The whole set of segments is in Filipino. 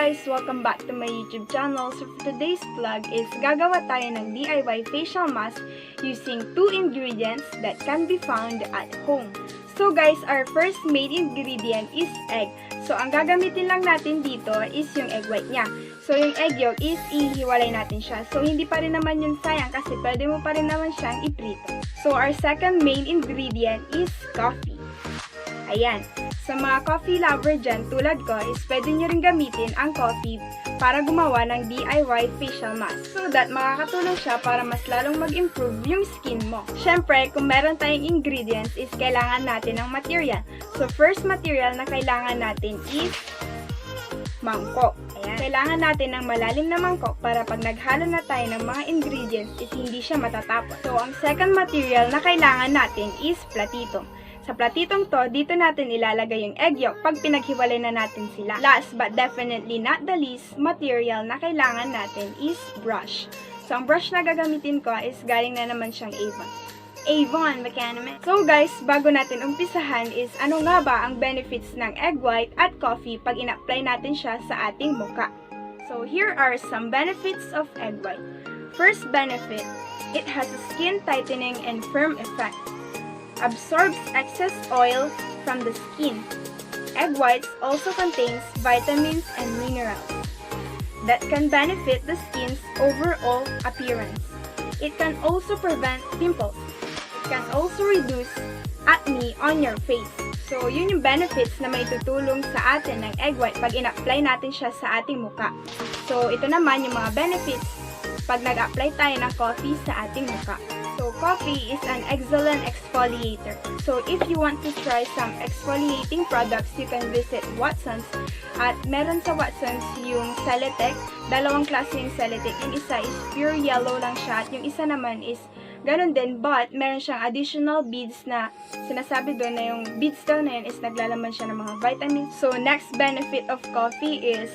guys! Welcome back to my YouTube channel. So for today's vlog is gagawa tayo ng DIY facial mask using 2 ingredients that can be found at home. So guys, our first main ingredient is egg. So ang gagamitin lang natin dito is yung egg white niya. So yung egg yolk is ihiwalay natin siya. So hindi pa rin naman yun sayang kasi pwede mo pa rin naman siyang iprito. So our second main ingredient is coffee. Ayan. Sa mga coffee lover dyan, tulad ko, is pwede nyo rin gamitin ang coffee para gumawa ng DIY facial mask so that makakatulong siya para mas lalong mag-improve yung skin mo. Siyempre, kung meron tayong ingredients, is kailangan natin ng material. So, first material na kailangan natin is mangkok. Ayan. Kailangan natin ng malalim na mangkok para pag naghalo na tayo ng mga ingredients, is hindi siya matatapon. So, ang second material na kailangan natin is platito. Sa platitong to, dito natin ilalagay yung egg yolk pag pinaghiwalay na natin sila. Last but definitely not the least, material na kailangan natin is brush. So, ang brush na gagamitin ko is galing na naman siyang Avon Mechanic. So guys, bago natin umpisahan is ano nga ba ang benefits ng egg white at coffee pag ina-apply natin siya sa ating mukha. So, here are some benefits of egg white. First benefit, it has a skin tightening and firm effect. Absorbs excess oil from the skin. Egg whites also contains vitamins and minerals that can benefit the skin's overall appearance. It can also prevent pimples. It can also reduce acne on your face. So, yun yung benefits na may tutulong sa atin ng egg white pag ina-apply natin siya sa ating muka. So, ito naman yung mga benefits pag nag-apply tayo ng coffee sa ating muka. So, coffee is an excellent exfoliator. So, if you want to try some exfoliating products, you can visit Watson's. At meron sa Watson's yung Celetec. Dalawang klase yung Celetec. Yung isa is pure yellow lang siya. At yung isa naman is ganun din. But, meron siyang additional beads na sinasabi doon na yung beads daw na yun is naglalaman siya ng mga vitamins. So, next benefit of coffee is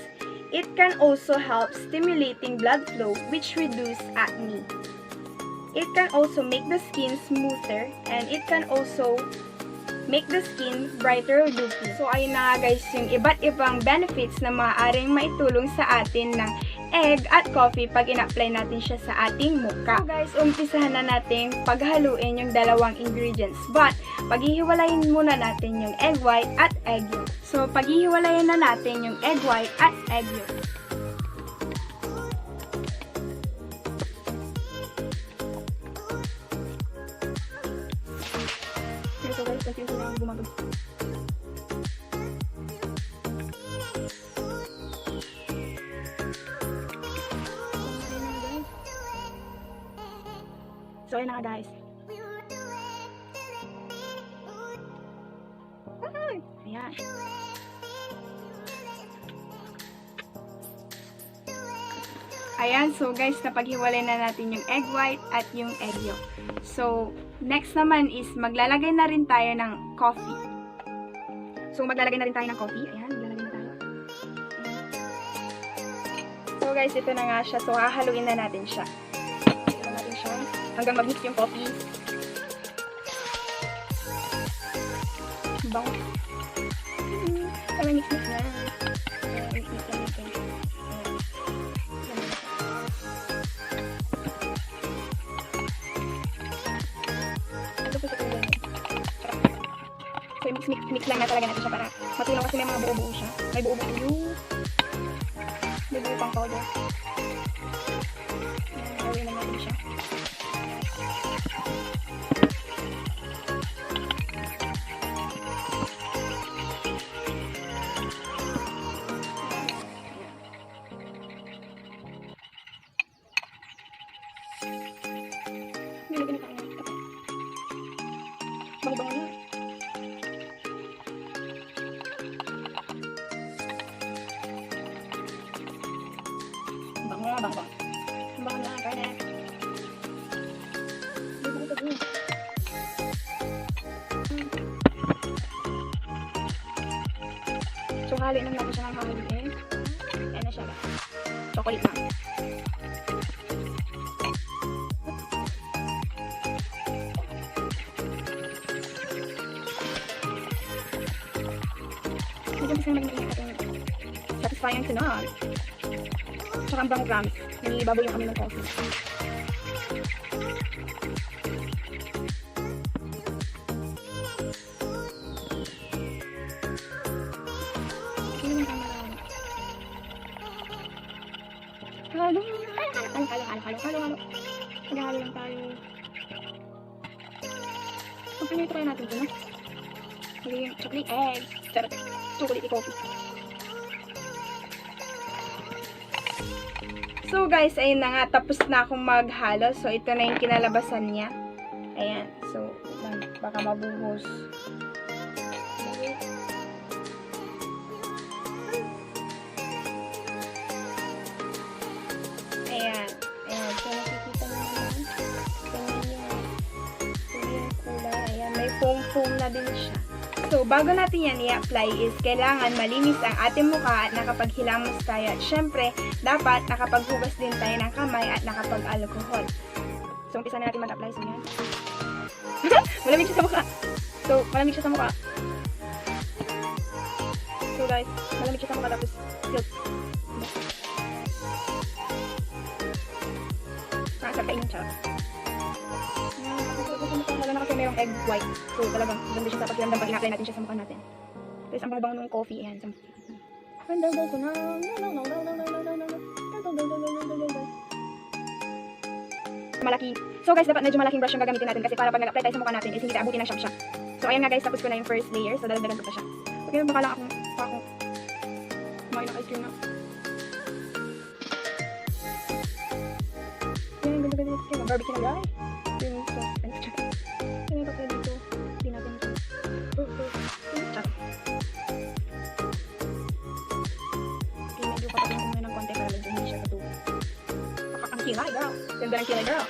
it can also help stimulating blood flow which reduce acne. It can also make the skin smoother and it can also make the skin brighter looking. So, ayun na nga guys, yung iba't ibang benefits na maaaring maitulong sa atin ng egg at coffee pag ina-apply natin siya sa ating mukha. So guys, umpisahan na natin paghaluin yung dalawang ingredients. But, paghihiwalayin muna natin yung egg white at egg yolk. So, paghihiwalayin na natin yung egg white at egg yolk. So guys, kasi ito lang gumagod. So ayun na guys. Ayan. Ayan, so guys, napaghiwalay na natin yung egg white at yung egg yolk. So, next naman is maglalagay na rin tayo ng coffee. So, maglalagay na rin tayo ng coffee. Ayan, maglalagay na tayo. So, guys, ito na nga siya. So, hahaluin na natin siya. Haluin natin siya hanggang mag-mix yung coffee. Bango. Mix na. Mix na natin. So, mix lang na talaga natin siya para matulong kasi may mga buo-buo siya. May buo-buo yung may buo pang powder. Gawin na natin siya. Bango-bango na. Bango na, kaya. So, hali na natin siya ng hali eh. Ayan na siya. Chocolate na. Medyo mas na maging ingat satisfying ito na. Tsaka ang bango promise. Nanibaboy yung kami ng coffee. Halo. Halo. Naghahalo lang tayo. Pagpinito kaya natin ito, no? Magiging chocolate egg. Sarap. Chocolate coffee. So guys, ayun na nga. Tapos na akong maghalo. So ito na yung kinalabasan niya. Ayan. So, baka mabuhos. Ayan. Ayan. So, nakikita nyo naman. Yung kulay. Ayan. May foam na din siya. So, bago natin yan i-apply is kailangan malinis ang ating mukha at nakapaghilamos tayo. At syempre, dapat nakapaghugas din tayo ng kamay at nakapag-alcohol. So, umpisa na natin mag-apply. So, yan. Malamig siya sa mukha. So, malamig siya sa mukha. So, guys, malamig siya sa mukha tapos silk. Nakasarap kainin siya. Lalo na kasi mayroong egg white. So, talagang ganda siya sa pakiramdam pag in-apply natin siya sa mukha natin. Tapos, ang bango-bango ng coffee. Ayan. Handal ko na. Malaki. So, guys, dapat medyo malaking brush yung gagamitin natin kasi para pag nag-apply tayo sa mukha natin is hindi tayo abutin ng siyam-siyam. So, ayan nga guys, tapos ko na yung first layer. So, dadagdagan ko pa siya. Okay, baka lang akong kumain ng ice cream na. Ayan, ganda-ganda dito. Barbecue na guys. Yung sauce and chicken. Ayan, ito pwede dito. Hindi natin ito. Chop. Okay, medyo kapatid ko muna ng konti para medyo hindi siya katuwa. Ang kilay, girl. Ganda ng kilay, girl.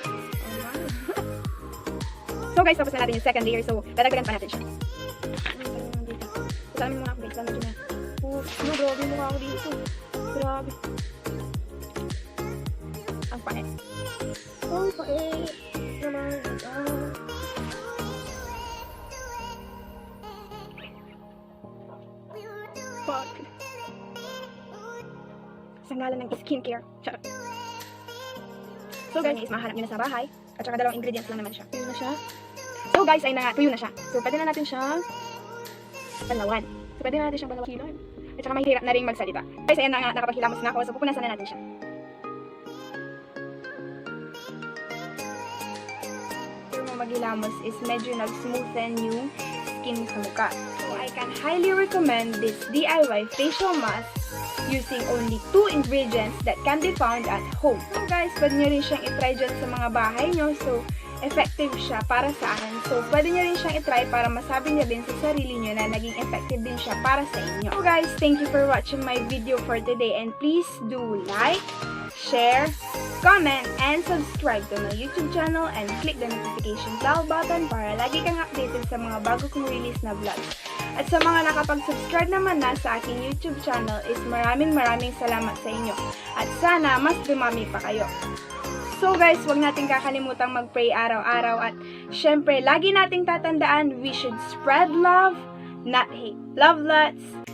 So guys, tapos na natin yung second layer. So, dadagdagan pa natin siya. Salamin muna ako guys. Salamin na. Oh, no, grabe mukha ako dito. Grabe. Ang pait. Ang pait. Naman. Fuck. Sanggalan ng skincare. Charot. So guys, mahanap nyo na sa bahay. At saka dalawang ingredients lang naman siya. Tuyo na siya. So guys, ay na nga, tuyo na siya. So pwede na natin siyang balawan. So pwede na natin siyang balawan. At saka mahirap na rin magsalita. Guys, ayan na nga, nakapaghilamos na ako. So pupunasan na natin siya. Pero maghilamos is medyo nag-smoothen yung skin sa mukha. So I can highly recommend this DIY facial mask using only 2 ingredients that can be found at home. So guys, pwede nyo rin siyang itry dyan sa mga bahay nyo. So, effective siya para sa akin. So, pwede nyo rin siyang itry para masabi nyo din sa sarili nyo na naging effective din siya para sa inyo. So guys, thank you for watching my video for today. And please do like, share, comment, and subscribe to my YouTube channel and click the notification bell button para lagi kang updated sa mga bago kong release na vlogs. At sa mga nakapag-subscribe naman na sa aking YouTube channel is maraming salamat sa inyo. At sana mas dumami pa kayo. So guys, huwag natin kakalimutang mag-pray araw-araw at syempre, lagi nating tatandaan, we should spread love, not hate. Love lots!